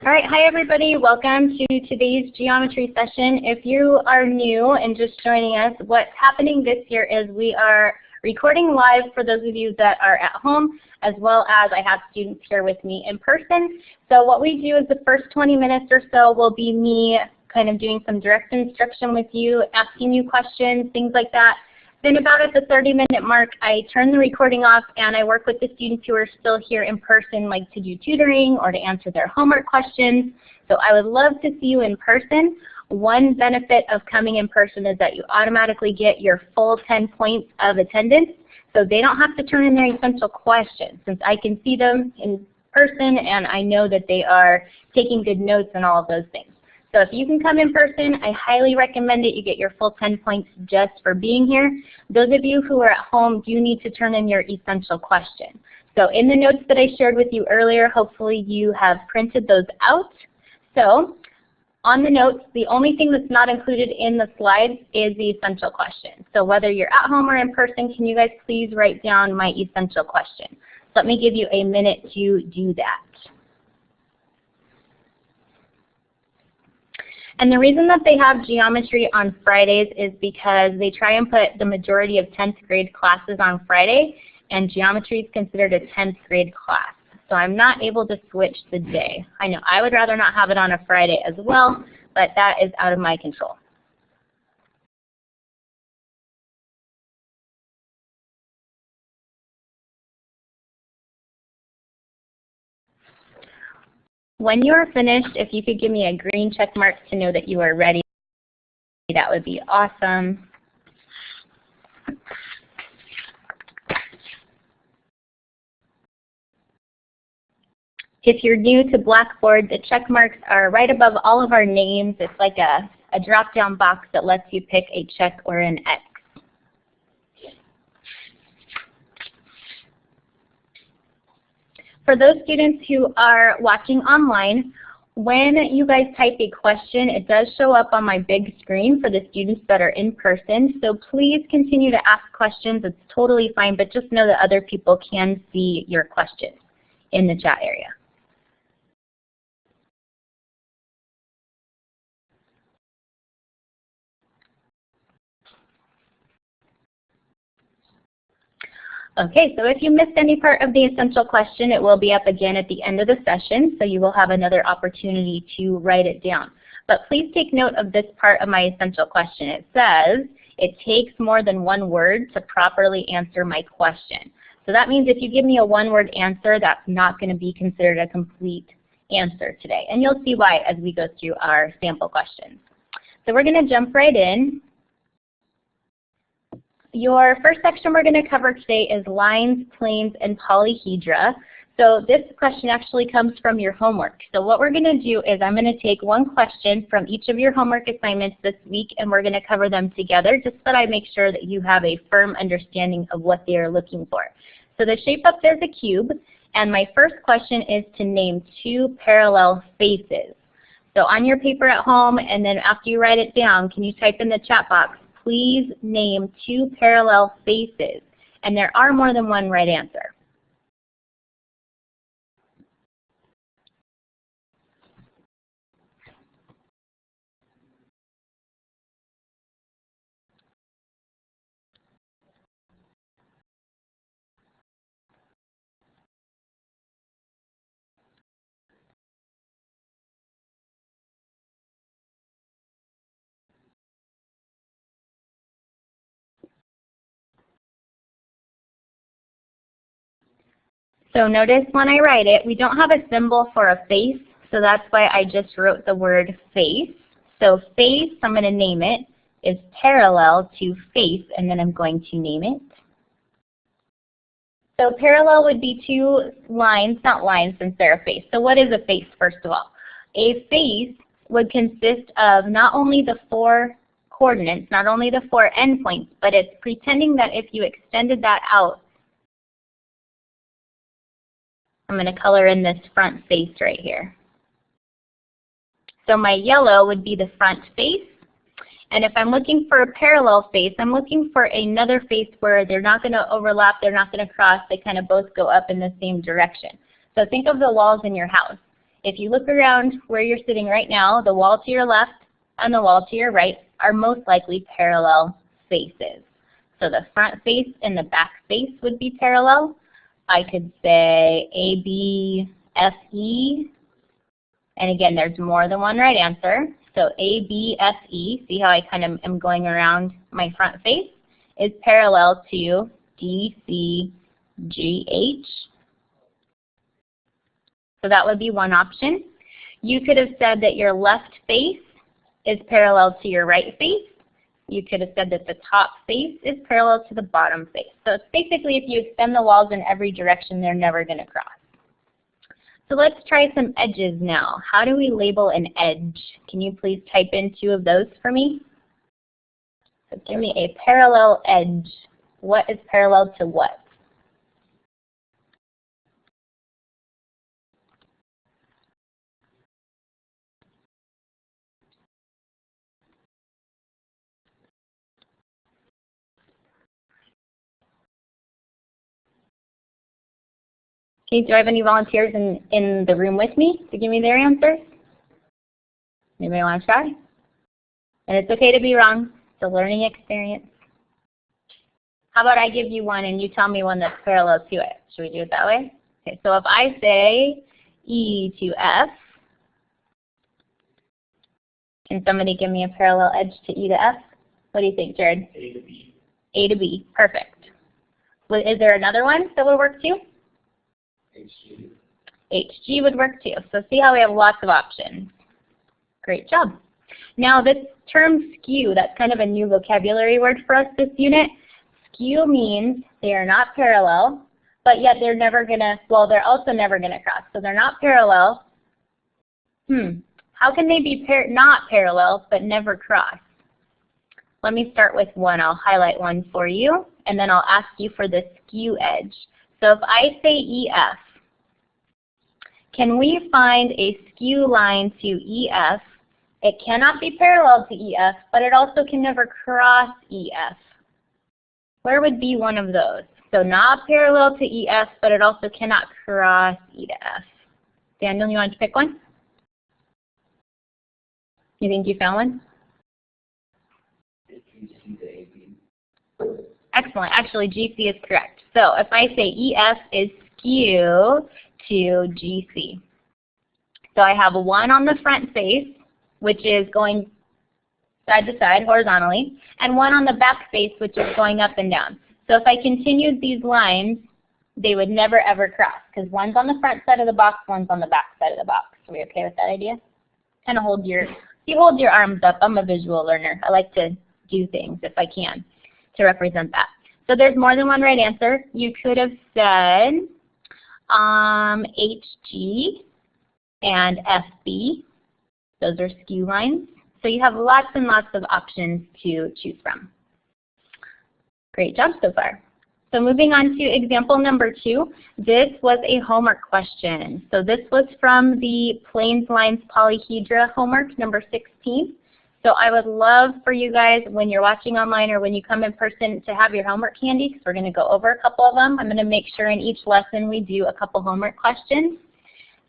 All right, hi everybody. Welcome to today's geometry session. If you are new and just joining us, what's happening this year is we are recording live for those of you that are at home, as well as I have students here with me in person. So what we do is the first 20 minutes or so will be me kind of doing some direct instruction with you, asking you questions, things like that. Then about at the 30-minute mark, I turn the recording off and I work with the students who are still here in person, like to do tutoring or to answer their homework questions. So I would love to see you in person. One benefit of coming in person is that you automatically get your full 10 points of attendance. So they don't have to turn in their essential questions, since I can see them in person and I know that they are taking good notes and all of those things. So if you can come in person, I highly recommend it. You get your full 10 points just for being here. Those of you who are at home do need to turn in your essential question. So in the notes that I shared with you earlier, hopefully you have printed those out. So on the notes, the only thing that's not included in the slides is the essential question. So whether you're at home or in person, can you guys please write down my essential question? So let me give you a minute to do that. And the reason that they have geometry on Fridays is because they try and put the majority of 10th grade classes on Friday, and geometry is considered a 10th grade class. So I'm not able to switch the day. I know I would rather not have it on a Friday as well, but that is out of my control. When you are finished, if you could give me a green check mark to know that you are ready, that would be awesome. If you're new to Blackboard, the check marks are right above all of our names. It's like a drop-down box that lets you pick a check or an X. For those students who are watching online, when you guys type a question, it does show up on my big screen for the students that are in person. So please continue to ask questions. It's totally fine, but just know that other people can see your questions in the chat area. Okay, so if you missed any part of the essential question, it will be up again at the end of the session, so you will have another opportunity to write it down. But please take note of this part of my essential question. It says, it takes more than one word to properly answer my question. So that means if you give me a one-word answer, that's not going to be considered a complete answer today. And you'll see why as we go through our sample questions. So we're going to jump right in. Your first section we're going to cover today is lines, planes, and polyhedra. So this question actually comes from your homework. So what we're going to do is I'm going to take one question from each of your homework assignments this week, and we're going to cover them together just so that I make sure that you have a firm understanding of what they are looking for. So the shape up there is a cube, and my first question is to name two parallel faces. So on your paper at home, and then after you write it down, can you type in the chat box, please name two parallel faces? And there are more than one right answer. So notice when I write it, we don't have a symbol for a face, so that's why I just wrote the word face. So face, I'm going to name it, is parallel to face, and then I'm going to name it. So parallel would be two lines, not lines since they're a face. So what is a face, first of all? A face would consist of not only the four coordinates, not only the four endpoints, but it's pretending that if you extended that out, I'm going to color in this front face right here. So my yellow would be the front face. And if I'm looking for a parallel face, I'm looking for another face where they're not going to overlap, they're not going to cross, they kind of both go up in the same direction. So think of the walls in your house. If you look around where you're sitting right now, the wall to your left and the wall to your right are most likely parallel faces. So the front face and the back face would be parallel. I could say AB, FE, and again, there's more than one right answer. So ABFE, see how I kind of am going around my front face, is parallel to DCGH. So that would be one option. You could have said that your left face is parallel to your right face. You could have said that the top face is parallel to the bottom face. So it's basically if you extend the walls in every direction, they're never going to cross. So let's try some edges now. How do we label an edge? Can you please type in 2 of those for me? So give me a parallel edge. What is parallel to what? Okay, do I have any volunteers in the room with me to give me their answers? Anybody want to try? And it's okay to be wrong. It's a learning experience. How about I give you one and you tell me one that's parallel to it? Should we do it that way? Okay, so if I say E to F, can somebody give me a parallel edge to E to F? What do you think, Jared? A to B. A to B, perfect. Is there another one that would work too? HG. HG would work too. So see how we have lots of options. Great job. Now this term skew, that's kind of a new vocabulary word for us this unit. Skew means they are not parallel, but yet they're never going to, well, they're also never going to cross. So they're not parallel. How can they be not parallel but never cross? Let me start with one. I'll highlight one for you, and then I'll ask you for the skew edge. So if I say EF, can we find a skew line to EF? It cannot be parallel to EF, but it also can never cross EF. Where would be one of those? So not parallel to EF, but it also cannot cross E to F. Daniel, you want to pick one? You think you found one? Excellent. Actually, GC is correct. So if I say EF is skew to GC. So I have one on the front face, which is going side to side horizontally, and one on the back face, which is going up and down. So if I continued these lines, they would never ever cross, because one's on the front side of the box, one's on the back side of the box. Are we okay with that idea? Kind of hold your arms up. I'm a visual learner. I like to do things if I can to represent that. So there's more than one right answer. You could have said HG and FB. Those are skew lines. So you have lots and lots of options to choose from. Great job so far. So moving on to example number 2, this was a homework question. So this was from the Planes Lines Polyhedra homework number 16. So I would love for you guys, when you're watching online or when you come in person, to have your homework handy, because we're going to go over a couple of them. I'm going to make sure in each lesson we do a couple homework questions.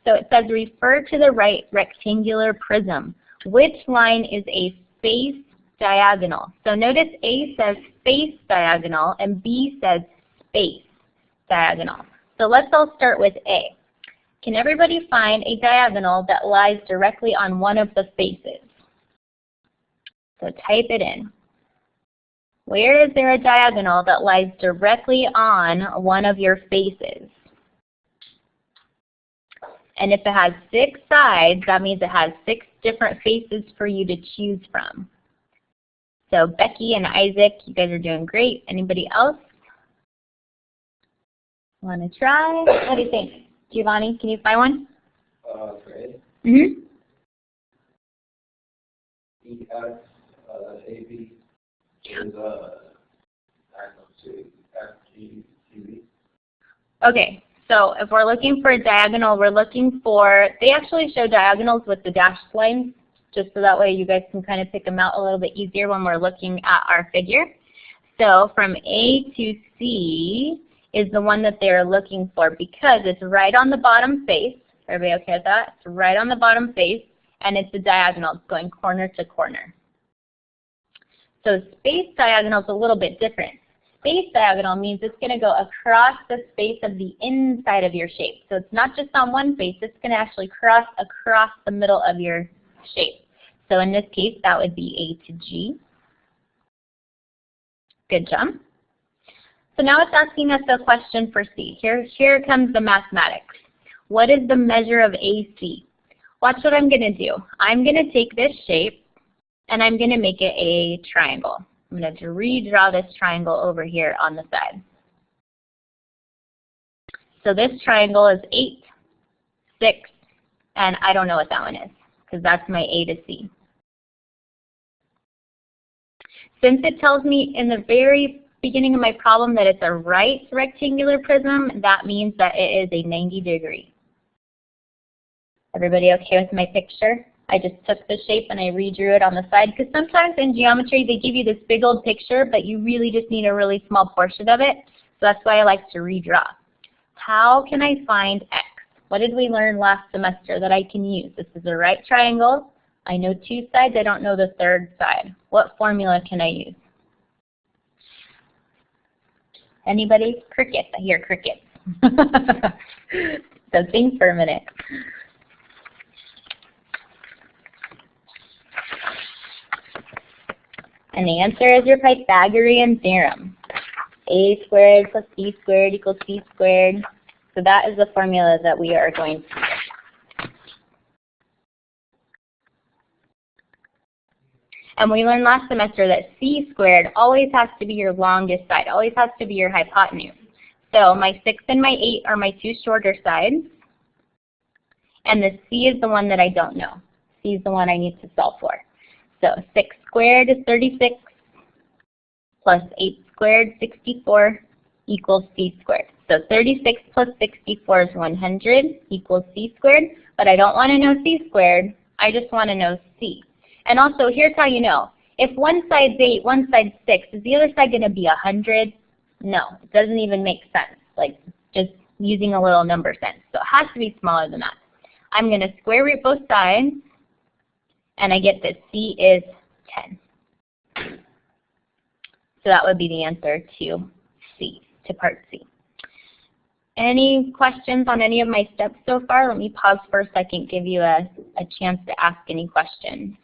So it says, refer to the right rectangular prism. Which line is a face diagonal? So notice A says face diagonal and B says space diagonal. So let's all start with A. Can everybody find a diagonal that lies directly on one of the faces? So type it in. Where is there a diagonal that lies directly on one of your faces? And if it has 6 sides, that means it has 6 different faces for you to choose from. So Becky and Isaac, you guys are doing great. Anybody else want to try? What do you think? Giovanni, can you find one? Fred. Mm-hmm. EF, AB is FG. Okay. So if we're looking for a diagonal, we're looking for, they actually show diagonals with the dashed lines, just so that way you guys can kind of pick them out a little bit easier when we're looking at our figure. So from A to C is the one that they're looking for because it's right on the bottom face, Everybody okay with that? It's right on the bottom face, and it's a diagonal. It's going corner to corner. So space diagonal is a little bit different. Space diagonal means it's going to go across the space of the inside of your shape. So it's not just on one face, it's going to actually cross across the middle of your shape. So in this case, that would be A to G. Good job. So now it's asking us a question for C. Here comes the mathematics. What is the measure of AC? Watch what I'm going to do. I'm going to take this shape and I'm going to make it a triangle. I'm going to redraw this triangle over here on the side. So this triangle is 8, 6, and I don't know what that one is because that's my A to C. Since it tells me in the very beginning of my problem that it's a right rectangular prism, that means that it is a 90-degree. Everybody okay with my picture? I just took the shape and I redrew it on the side because sometimes in geometry they give you this big old picture, but you really just need a really small portion of it. So that's why I like to redraw. How can I find X? What did we learn last semester that I can use? This is a right triangle. I know 2 sides. I don't know the 3rd side. What formula can I use? Anybody? Crickets. I hear crickets. So think for a minute. And the answer is your Pythagorean theorem. A squared plus B squared equals C squared. So that is the formula that we are going to use. And we learned last semester that C squared always has to be your longest side, always has to be your hypotenuse. So my 6 and my 8 are my 2 shorter sides. And the C is the one that I don't know. C is the one I need to solve for. So 6 squared is 36 plus 8 squared, 64, equals C squared. So 36 plus 64 is 100 equals C squared, but I don't want to know C squared. I just want to know C. And also, here's how you know. If one side's 8, one side's 6, is the other side going to be 100? No, it doesn't even make sense, like just using a little number sense. So it has to be smaller than that. I'm going to square root both sides, and I get that C is 10. So that would be the answer to C, to part C. Any questions on any of my steps so far? Let me pause for a second, give you a chance to ask any questions.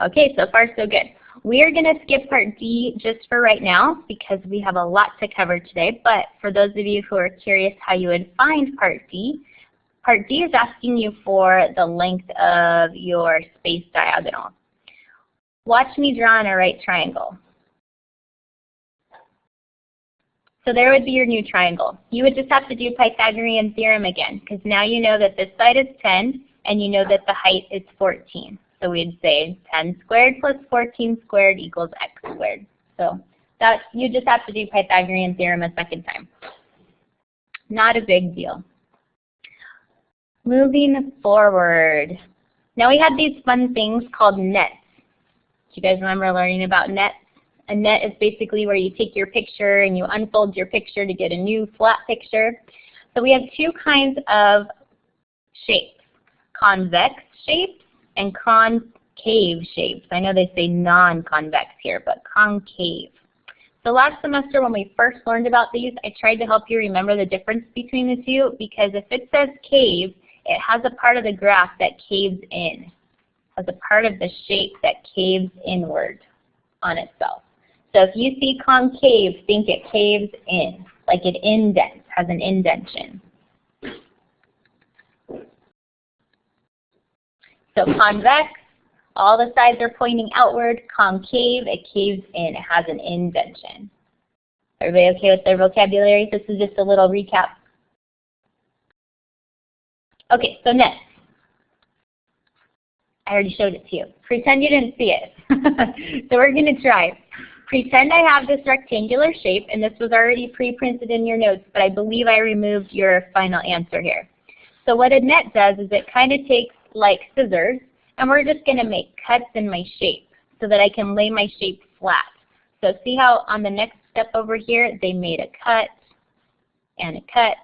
Okay, so far so good. We are going to skip part D just for right now because we have a lot to cover today. But for those of you who are curious how you would find part D is asking you for the length of your space diagonal. Watch me draw in a right triangle. So there would be your new triangle. You would just have to do Pythagorean theorem again because now you know that this side is 10 and you know that the height is 14. So we'd say 10 squared plus 14 squared equals x squared. So that you just have to do Pythagorean theorem a second time. Not a big deal. Moving forward. Now we had these fun things called nets. Do you guys remember learning about nets? A net is basically where you take your picture and you unfold your picture to get a new flat picture. So we have 2 kinds of shapes, convex shapes and concave shapes. I know they say non-convex here, but concave. So last semester when we first learned about these, I tried to help you remember the difference between the 2 because if it says cave, it has a part of the graph that caves in, has a part of the shape that caves inward on itself. So if you see concave, think it caves in, like it indents, has an indentation. So convex, all the sides are pointing outward. Concave, it caves in, it has an indentation. Everybody okay with their vocabulary? This is just a little recap. Okay, so next. I already showed it to you. Pretend you didn't see it. So we're going to try. Pretend I have this rectangular shape, and this was already pre-printed in your notes, but I believe I removed your final answer here. So what a net does is it kind of takes, like scissors, And we're just going to make cuts in my shape so that I can lay my shape flat. So see how on the next step over here, they made a cut, and a cut,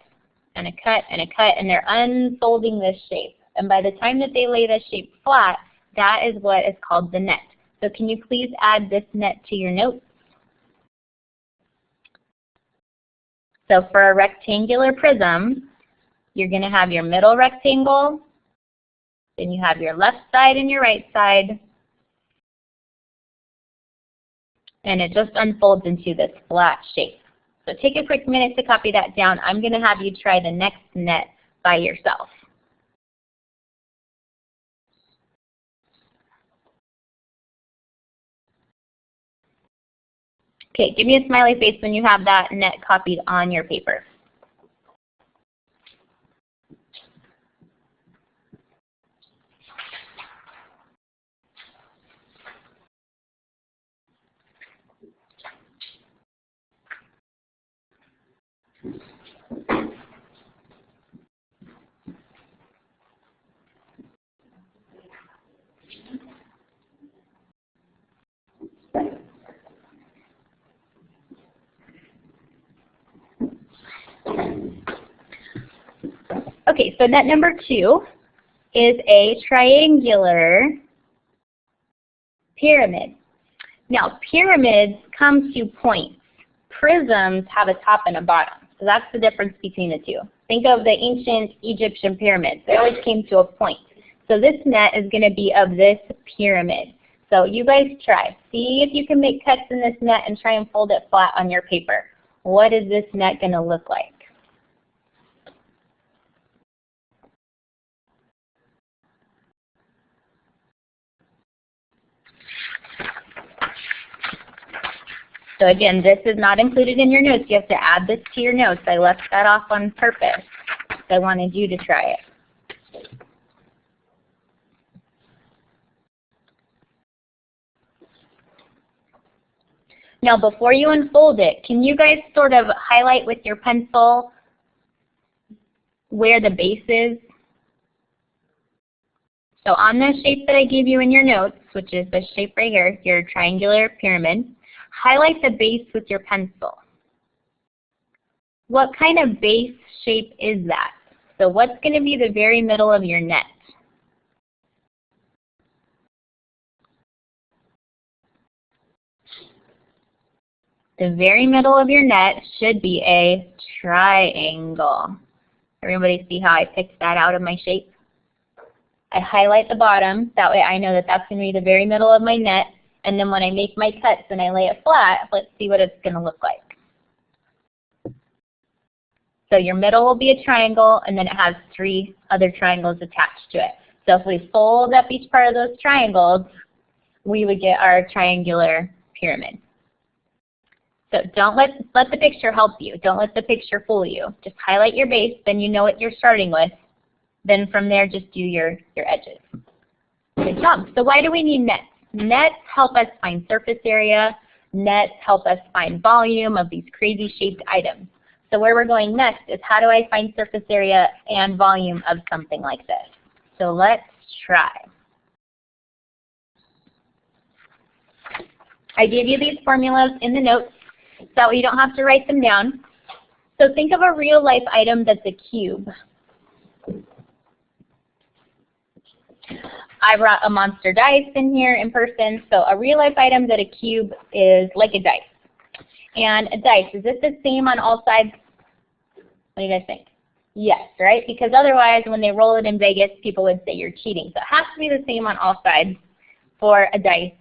and a cut, and a cut, and they're unfolding this shape. And by the time that they lay this shape flat, that is what is called the net. So can you please add this net to your notes? So for a rectangular prism, you're going to have your middle rectangle, then you have your left side and your right side, and it just unfolds into this flat shape. So take a quick minute to copy that down. I'm going to have you try the next net by yourself. Okay, give me a smiley face when you have that net copied on your paper. Okay, so net number 2 is a triangular pyramid. Now, pyramids come to points. Prisms have a top and a bottom. So that's the difference between the two. Think of the ancient Egyptian pyramids. They always came to a point. So this net is going to be of this pyramid. So you guys try. See if you can make cuts in this net and try and fold it flat on your paper. What is this net going to look like? So again, this is not included in your notes. You have to add this to your notes. I left that off on purpose. I wanted you to try it. Now before you unfold it, can you guys sort of highlight with your pencil where the base is? So on the shape that I gave you in your notes, which is this shape right here, your triangular pyramid, highlight the base with your pencil. What kind of base shape is that? So what's going to be the very middle of your net? The very middle of your net should be a triangle. Everybody see how I picked that out of my shape? I highlight the bottom. That way I know that that's going to be the very middle of my net. And then when I make my cuts and I lay it flat, let's see what it's going to look like. So your middle will be a triangle, and then it has 3 other triangles attached to it. So if we fold up each part of those triangles, we would get our triangular pyramid. So don't let the picture help you. Don't let the picture fool you. Just highlight your base, then you know what you're starting with. Then from there, just do your edges. Good job. So why do we need nets? Nets help us find surface area. Nets help us find volume of these crazy shaped items. So where we're going next is how do I find surface area and volume of something like this? So let's try. I gave you these formulas in the notes so that way you don't have to write them down. So think of a real life item that's a cube. I brought a monster dice in here in person. So a real life item that a cube is like a dice. And a dice, is it the same on all sides? What do you guys think? Yes, right? Because otherwise when they roll it in Vegas, people would say you're cheating. So it has to be the same on all sides for a dice.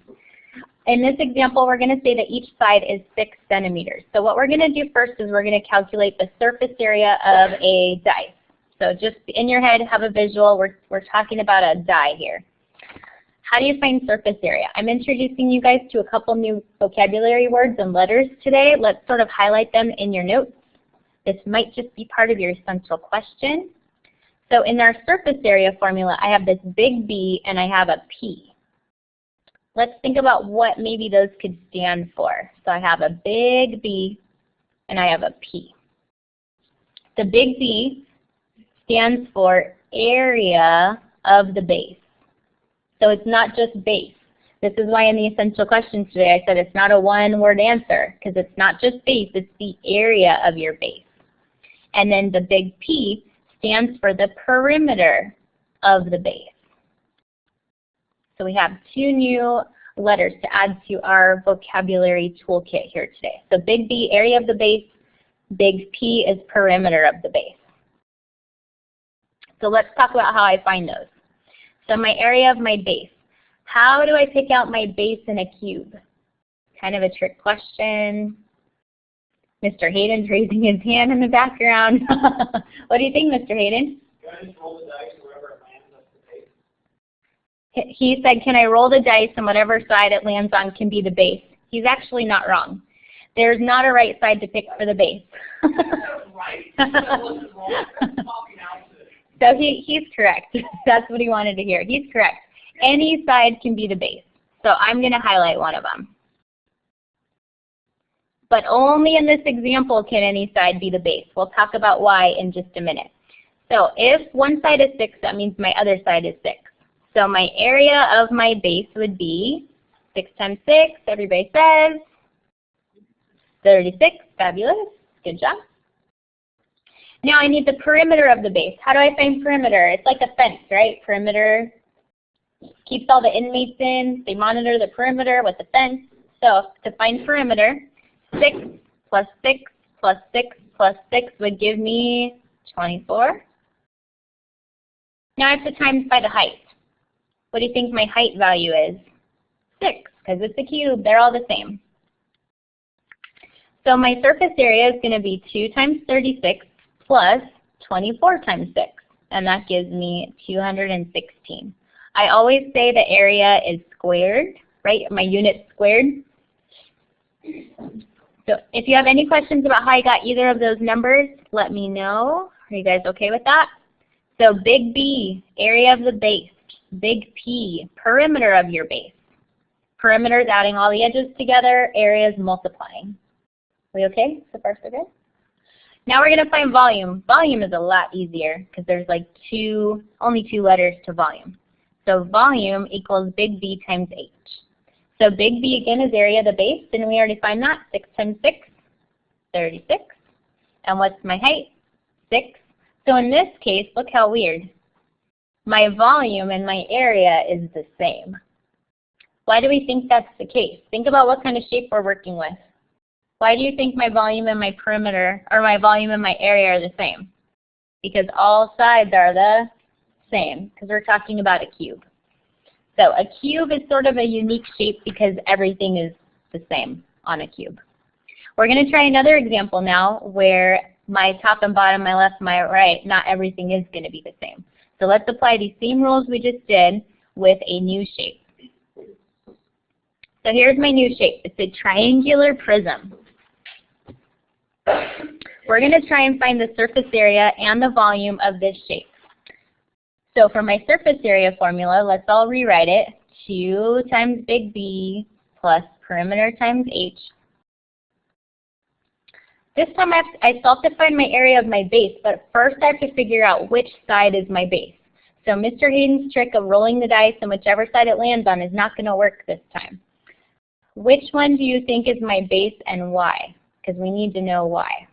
In this example, we're going to say that each side is 6 centimeters. So what we're going to do first is we're going to calculate the surface area of a dice. So just in your head, have a visual. We're talking about a die here. How do you find surface area? I'm introducing you guys to a couple new vocabulary words and letters today. Let's sort of highlight them in your notes. This might just be part of your essential question. So in our surface area formula, I have this big B and I have a P. Let's think about what maybe those could stand for. So I have a big B and I have a P. The big B stands for area of the base. So it's not just base. This is why in the essential questions today I said it's not a one-word answer, because it's not just base, it's the area of your base. And then the big P stands for the perimeter of the base. So we have 2 new letters to add to our vocabulary toolkit here today. So big B, area of the base. Big P is perimeter of the base. So let's talk about how I find those. So my area of my base. How do I pick out my base in a cube? Kind of a trick question. Mr. Hayden's raising his hand in the background. What do you think, Mr. Hayden? Can I just roll the dice wherever it lands up the base? He said, can I roll the dice and whatever side it lands on can be the base? He's actually not wrong. There's not a right side to pick for the base. So he's correct. That's what he wanted to hear. He's correct. Any side can be the base. So I'm going to highlight one of them. But only in this example can any side be the base. We'll talk about why in just a minute. So if one side is 6, that means my other side is 6. So my area of my base would be 6 times 6, everybody says 36. Fabulous. Good job. Now I need the perimeter of the base. How do I find perimeter? It's like a fence, right? Perimeter keeps all the inmates in. They monitor the perimeter with the fence. So to find perimeter, 6 plus 6 plus 6 plus 6 would give me 24. Now I have to times by the height. What do you think my height value is? 6, because it's a cube. They're all the same. So my surface area is going to be 2 times 36 plus 24 times 6, and that gives me 216. I always say the area is squared, right? My unit squared. So if you have any questions about how I got either of those numbers, let me know. Are you guys okay with that? So big B, area of the base. Big P, perimeter of your base. Perimeter is adding all the edges together. Area is multiplying. We okay? So far so good? Now we're going to find volume. Volume is a lot easier because there's like only 2 letters to volume. So volume equals big B times H. So big B again is area of the base. Didn't we already find that? 6 times 6, 36. And what's my height? 6. So in this case, look how weird. My volume and my area is the same. Why do we think that's the case? Think about what kind of shape we're working with. Why do you think my volume and my perimeter, or my volume and my area are the same? Because all sides are the same, because we're talking about a cube. So a cube is sort of a unique shape because everything is the same on a cube. We're going to try another example now where my top and bottom, my left, my right, not everything is going to be the same. So let's apply these same rules we just did with a new shape. So here's my new shape. It's a triangular prism. We're going to try and find the surface area and the volume of this shape. So for my surface area formula, let's all rewrite it. 2 times big B plus perimeter times H. This time I still have to find my area of my base, but first I have to figure out which side is my base. So Mr. Hayden's trick of rolling the dice and whichever side it lands on is not going to work this time. Which one do you think is my base and why? Because we need to know why.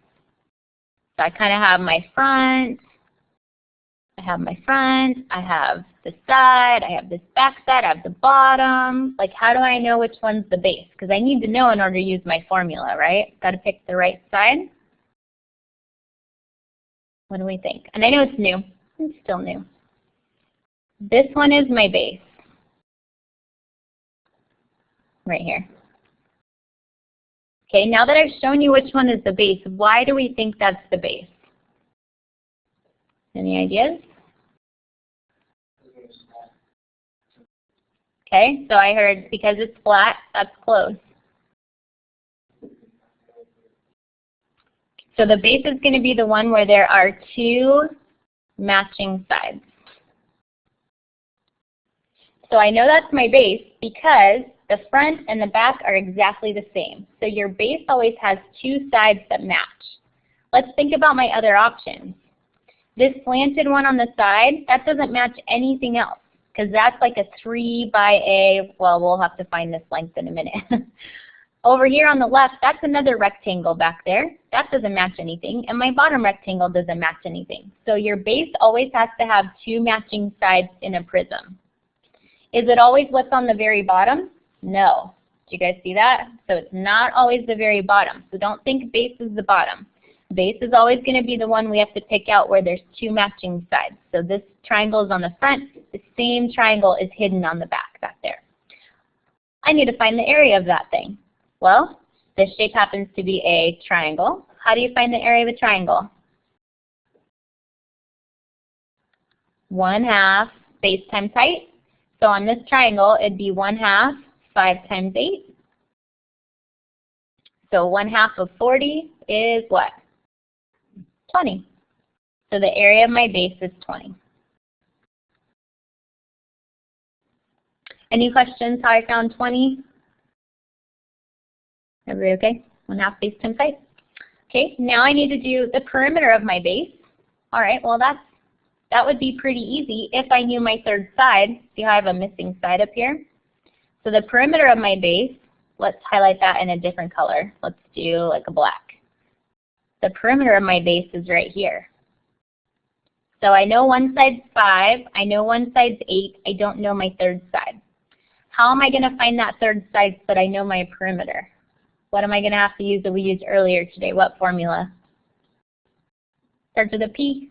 So I kind of have my front, I have the side, I have this back side, I have the bottom. Like, how do I know which one's the base? Because I need to know in order to use my formula, right? Got to pick the right side. What do we think? And I know it's new. It's still new. This one is my base. Right here. Okay, now that I've shown you which one is the base, why do we think that's the base? Any ideas? Okay, so I heard because it's flat, that's close. So the base is going to be the one where there are 2 matching sides. So I know that's my base because the front and the back are exactly the same. So your base always has 2 sides that match. Let's think about my other options. This slanted one on the side, that doesn't match anything else because that's like a 3 by a, well, we'll have to find this length in a minute. Over here on the left, that's another rectangle back there. That doesn't match anything, and my bottom rectangle doesn't match anything. So your base always has to have 2 matching sides in a prism. Is it always what's on the very bottom? No. Do you guys see that? So it's not always the very bottom. So don't think base is the bottom. Base is always going to be the one we have to pick out where there's 2 matching sides. So this triangle is on the front. The same triangle is hidden on the back there. I need to find the area of that thing. Well, this shape happens to be a triangle. How do you find the area of a triangle? 1/2 base times height. So on this triangle, it'd be 1/2 5 times 8. So 1/2 of 40 is what? 20. So the area of my base is 20. Any questions how I found 20? Everybody okay? 1/2 base times height. Okay, now I need to do the perimeter of my base. All right, well that would be pretty easy if I knew my third side. See how I have a missing side up here? So the perimeter of my base, let's highlight that in a different color. Let's do like a black. The perimeter of my base is right here. So I know one side's 5, I know one side's 8, I don't know my third side. How am I going to find that third side so that I know my perimeter? What am I going to have to use that we used earlier today? What formula? Starts with a P.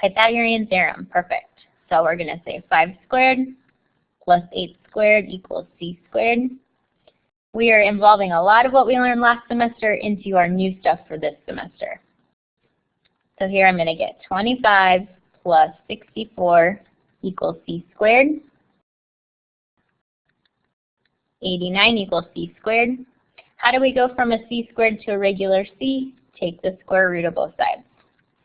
Pythagorean theorem. Perfect. So we're going to say 5 squared plus 8 squared equals c squared. We are involving a lot of what we learned last semester into our new stuff for this semester. So here I'm going to get 25 plus 64 equals c squared. 89 equals c squared. How do we go from a c squared to a regular c? Take the square root of both sides.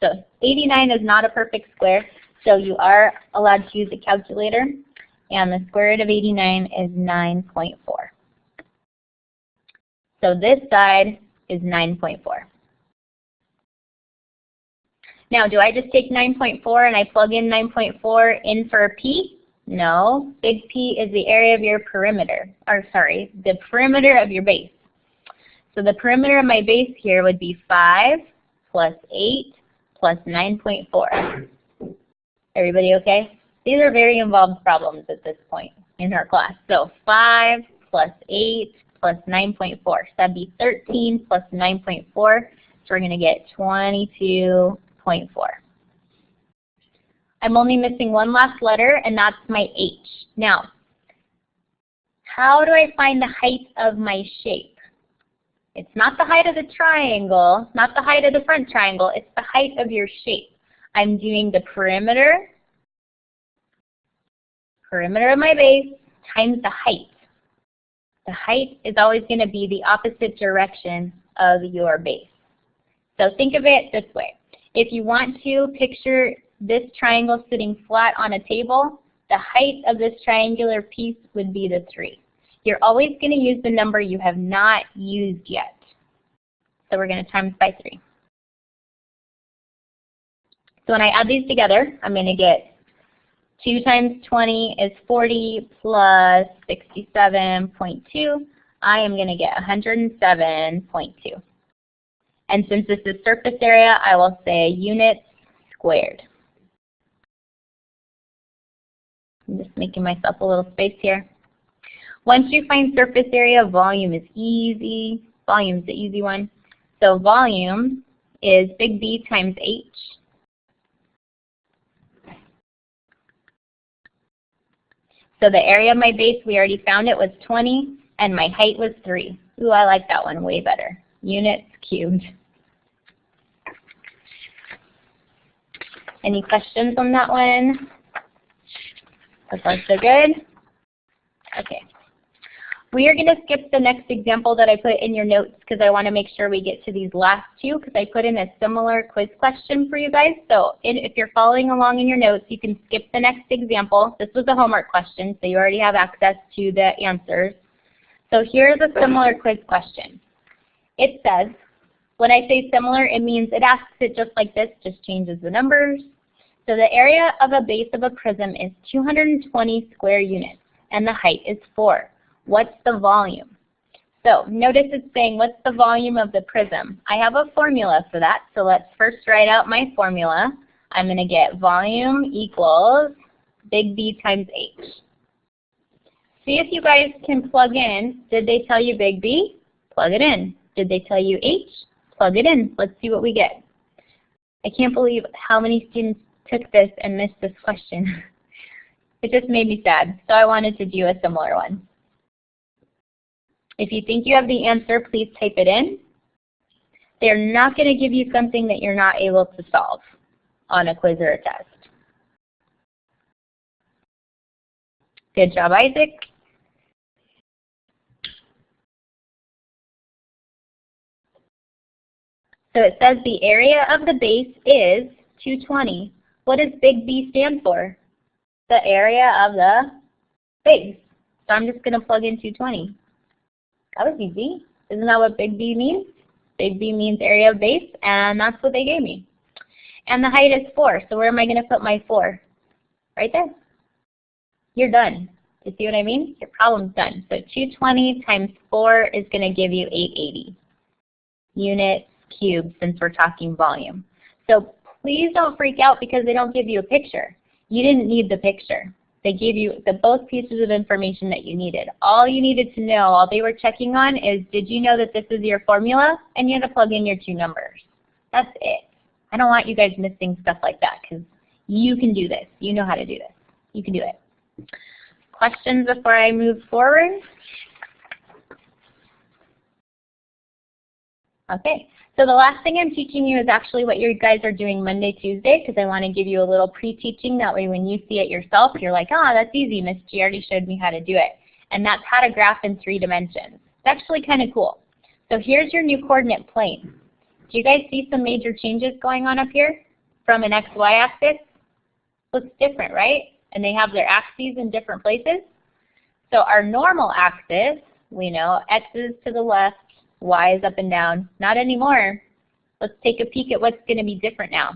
So 89 is not a perfect square, so you are allowed to use a calculator. And the square root of 89 is 9.4. So this side is 9.4. Now, do I just take 9.4 and I plug in 9.4 in for a P? No. Big P is the area of your perimeter, or sorry, the perimeter of your base. So the perimeter of my base here would be 5 plus 8 plus 9.4. Everybody okay? These are very involved problems at this point in our class. So 5 plus 8 plus 9.4. So that'd be 13 plus 9.4. So we're going to get 22.4. I'm only missing one last letter, and that's my H. Now, how do I find the height of my shape? It's not the height of the triangle, not the height of the front triangle, it's the height of your shape. I'm doing the perimeter of my base times the height. The height is always going to be the opposite direction of your base. So think of it this way. If you want to picture this triangle sitting flat on a table, the height of this triangular piece would be the 3. You're always going to use the number you have not used yet. So we're going to times by 3. So when I add these together, I'm going to get 2 times 20 is 40 plus 67.2. I am going to get 107.2. And since this is surface area, I will say units squared. I'm just making myself a little space here. Once you find surface area, volume is easy. Volume is the easy one. So volume is big B times H. So the area of my base, we already found it, was 20, and my height was 3. Ooh, I like that one way better. Units cubed. Any questions on that one? So far, so good? Okay. We are going to skip the next example that I put in your notes because I want to make sure we get to these last two because I put in a similar quiz question for you guys. So if you're following along in your notes, you can skip the next example. This was a homework question, so you already have access to the answers. So here's a similar quiz question. It says, when I say similar, it means it asks it just like this, just changes the numbers. So the area of a base of a prism is 220 square units, and the height is 4. What's the volume? So notice it's saying, what's the volume of the prism? I have a formula for that, so let's first write out my formula. I'm going to get volume equals big B times H. See if you guys can plug in. Did they tell you big B? Plug it in. Did they tell you H? Plug it in. Let's see what we get. I can't believe how many students took this and missed this question. It just made me sad, so I wanted to do a similar one. If you think you have the answer, please type it in. They're not going to give you something that you're not able to solve on a quiz or a test. Good job, Isaac. So it says the area of the base is 220. What does big B stand for? The area of the base. So I'm just going to plug in 220. That was easy. Isn't that what big B means? Big B means area of base, and that's what they gave me. And the height is 4, so where am I going to put my 4? Right there. You're done. You see what I mean? Your problem's done. So 220 times 4 is going to give you 880 units cubed, since we're talking volume. So please don't freak out because they don't give you a picture. You didn't need the picture. They gave you both pieces of information that you needed. All you needed to know, all they were checking on is, did you know that this is your formula? And you had to plug in your 2 numbers. That's it. I don't want you guys missing stuff like that because you can do this. You know how to do this. You can do it. Questions before I move forward? Okay. So the last thing I'm teaching you is actually what you guys are doing Monday, Tuesday, because I want to give you a little pre-teaching. That way when you see it yourself, you're like, oh, that's easy. Miss G already showed me how to do it. And that's how to graph in 3 dimensions. It's actually kind of cool. So here's your new coordinate plane. Do you guys see some major changes going on up here from an XY axis? Looks different, right? And they have their axes in different places. So our normal axis, we know X is to the left, Y is up and down. Not anymore. Let's take a peek at what's going to be different now.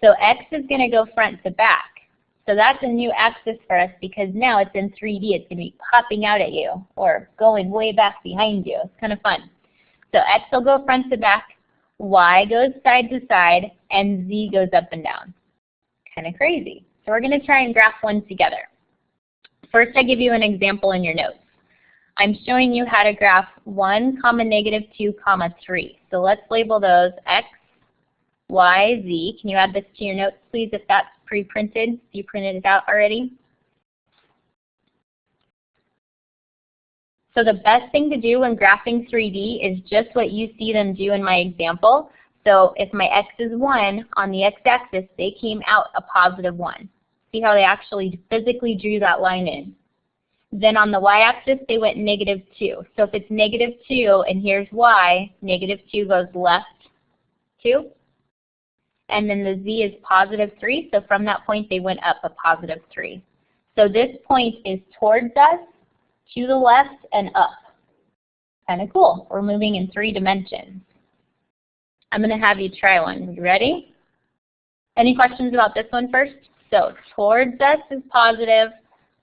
So X is going to go front to back. So that's a new axis for us because now it's in 3D. It's going to be popping out at you or going way back behind you. It's kind of fun. So X will go front to back, Y goes side to side, and Z goes up and down. Kind of crazy. So we're going to try and graph one together. First, I give you an example in your notes. I'm showing you how to graph 1, negative 2, 3. So let's label those X, Y, Z. Can you add this to your notes, please, if that's pre-printed? You printed it out already? So the best thing to do when graphing 3D is just what you see them do in my example. So if my X is 1, on the X-axis, they came out a positive 1. See how they actually physically drew that line in. Then on the Y-axis, they went negative 2. So if it's negative 2 and here's Y, negative 2 goes left 2. And then the Z is positive 3. So from that point, they went up a positive 3. So this point is towards us, to the left, and up. Kind of cool. We're moving in 3 dimensions. I'm going to have you try one. You ready? Any questions about this one first? So towards us is positive.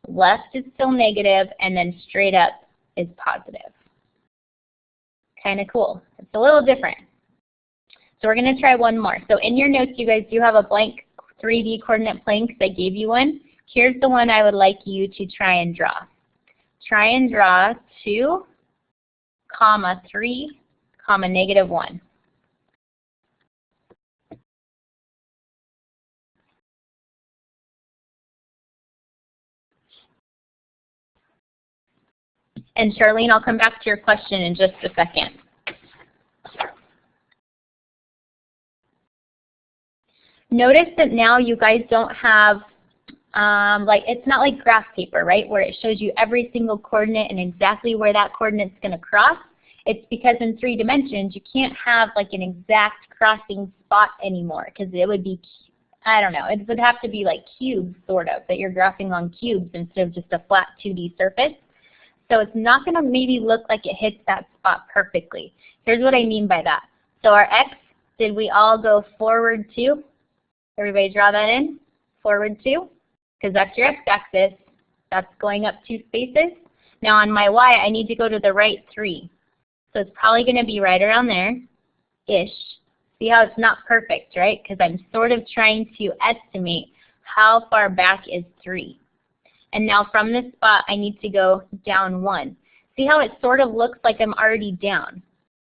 Left is still negative, and then straight up is positive. Kind of cool. It's a little different. So we're going to try one more. So in your notes, you guys do have a blank 3D coordinate plane because I gave you one. Here's the one I would like you to try and draw. Try and draw 2, 3, negative 1. And Charlene, I'll come back to your question in just a second. Notice that now you guys don't have, it's not like graph paper, right, where it shows you every single coordinate and exactly where that coordinate's going to cross. It's because in 3 dimensions, you can't have like an exact crossing spot anymore because it would be, I don't know, it would have to be like cubes sort of, that you're graphing on cubes instead of just a flat 2D surface. So it's not going to maybe look like it hits that spot perfectly. Here's what I mean by that. So our X, did we all go forward 2? Everybody draw that in? forward 2, because that's your x-axis. That's going up 2 spaces. Now on my y, I need to go to the right 3. So it's probably going to be right around there-ish. See how it's not perfect, right? Because I'm sort of trying to estimate how far back is 3. And now from this spot, I need to go down 1. See how it sort of looks like I'm already down?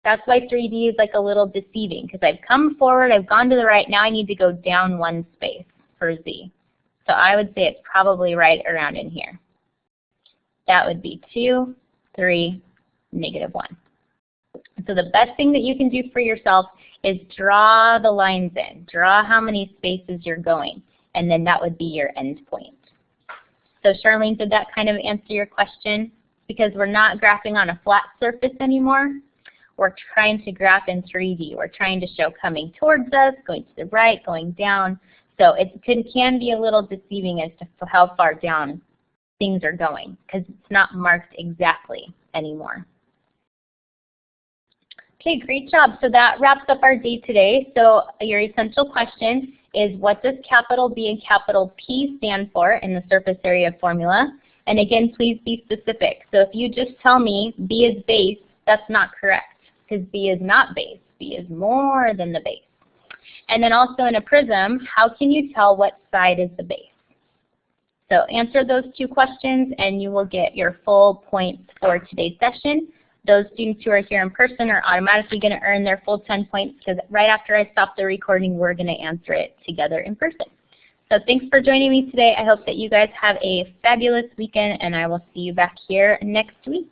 That's why 3D is like a little deceiving, because I've come forward, I've gone to the right, now I need to go down 1 space for Z. So I would say it's probably right around in here. That would be 2, 3, -1. So the best thing that you can do for yourself is draw the lines in. Draw how many spaces you're going, and then that would be your end point. So Charlene, did that kind of answer your question? Because we're not graphing on a flat surface anymore. We're trying to graph in 3D. We're trying to show coming towards us, going to the right, going down. So it can be a little deceiving as to how far down things are going, because it's not marked exactly anymore. Okay, great job. So that wraps up our day today. So your essential question is, what does capital B and capital P stand for in the surface area formula? And again, please be specific. So if you just tell me B is base, that's not correct, because B is not base. B is more than the base. And then also in a prism, how can you tell what side is the base? So answer those 2 questions and you will get your full points for today's session. Those students who are here in person are automatically going to earn their full 10 points, because right after I stop the recording, we're going to answer it together in person. So thanks for joining me today. I hope that you guys have a fabulous weekend, and I will see you back here next week.